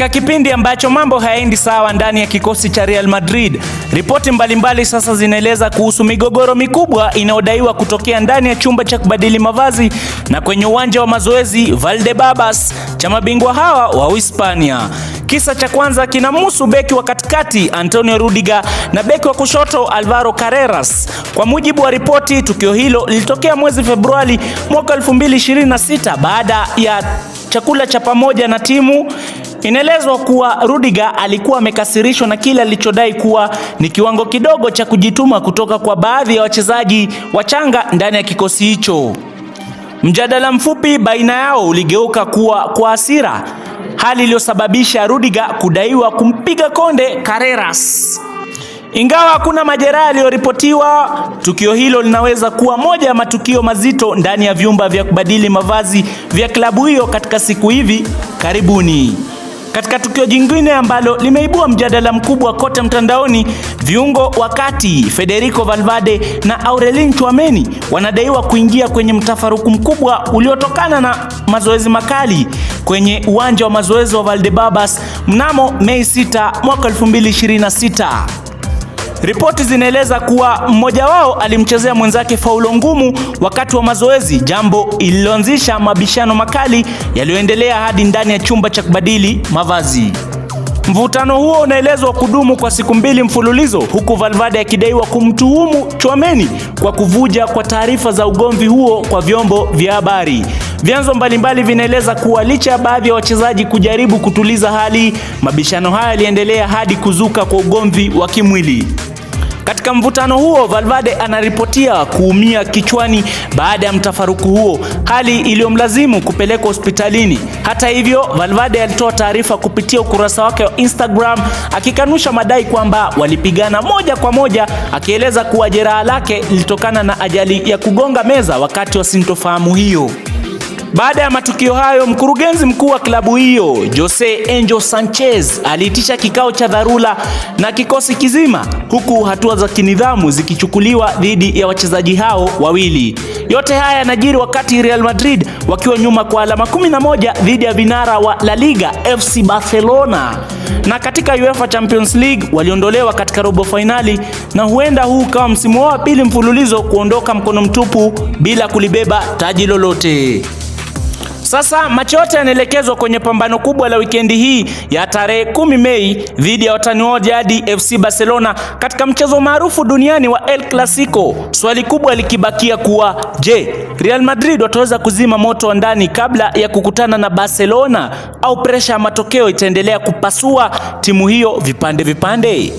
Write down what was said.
Katika kipindi ambacho mambo hayaendi sawa ndani ya kikosi cha Real Madrid, ripoti mbalimbali sasa zinaeleza kuhusu migogoro mikubwa inayodaiwa kutokea ndani ya chumba cha kubadili mavazi na kwenye uwanja wa mazoezi Valdebebas cha mabingwa hawa wa Uhispania. Kisa cha kwanza kinamhusu beki wa katikati Antonio Rudiger na beki wa kushoto Alvaro Carreras. Kwa mujibu wa ripoti, tukio hilo lilitokea mwezi Februari mwaka 2026 baada ya chakula cha pamoja na timu. Inaelezwa kuwa Rudiger alikuwa amekasirishwa na kile alichodai kuwa ni kiwango kidogo cha kujituma kutoka kwa baadhi ya wachezaji wachanga ndani ya kikosi hicho. Mjadala mfupi baina yao uligeuka kuwa kwa hasira, hali iliyosababisha Rudiger kudaiwa kumpiga konde Carreras. Ingawa hakuna majeraha yaliyoripotiwa, tukio hilo linaweza kuwa moja ya matukio mazito ndani ya vyumba vya kubadili mavazi vya klabu hiyo katika siku hivi karibuni. Katika tukio jingine ambalo limeibua mjadala mkubwa kote mtandaoni, viungo wakati Federico Valverde na Aurelien Tchouameni wanadaiwa kuingia kwenye mtafaruku mkubwa uliotokana na mazoezi makali kwenye uwanja wa mazoezi wa Valdebebas mnamo Mei 6 mwaka 2026. Ripoti zinaeleza kuwa mmoja wao alimchezea mwenzake faulo ngumu wakati wa mazoezi, jambo ililoanzisha mabishano makali yaliyoendelea hadi ndani ya chumba cha kubadili mavazi. Mvutano huo unaelezwa kudumu kwa siku 2 mfululizo, huku Valverde akidaiwa kumtuhumu Tchouameni kwa kuvuja kwa taarifa za ugomvi huo kwa vyombo vya habari. Vyanzo mbalimbali vinaeleza kuwa licha ya baadhi ya wachezaji kujaribu kutuliza hali, mabishano haya yaliendelea hadi kuzuka kwa ugomvi wa kimwili. Katika mvutano huo, Valverde anaripotia kuumia kichwani baada ya mtafaruku huo, hali iliyomlazimu kupelekwa hospitalini. Hata hivyo, Valverde alitoa taarifa kupitia ukurasa wake wa Instagram akikanusha madai kwamba walipigana moja kwa moja, akieleza kuwa jeraha lake lilitokana na ajali ya kugonga meza wakati wa sintofahamu hiyo. Baada ya matukio hayo, mkurugenzi mkuu wa klabu hiyo Jose Angel Sanchez aliitisha kikao cha dharura na kikosi kizima, huku hatua za kinidhamu zikichukuliwa dhidi ya wachezaji hao wawili. Yote haya yanajiri wakati Real Madrid wakiwa nyuma kwa alama 11 dhidi ya vinara wa La Liga FC Barcelona, na katika UEFA Champions League waliondolewa katika robo finali, na huenda huu kama msimu wa pili mfululizo kuondoka mkono mtupu bila kulibeba taji lolote. Sasa macho yote yanaelekezwa kwenye pambano kubwa la wikendi hii ya tarehe 10 Mei dhidi ya watani wao jadi FC Barcelona katika mchezo maarufu duniani wa El Clasico. Swali kubwa likibakia kuwa, je, Real Madrid wataweza kuzima moto wa ndani kabla ya kukutana na Barcelona, au presha ya matokeo itaendelea kupasua timu hiyo vipande vipande?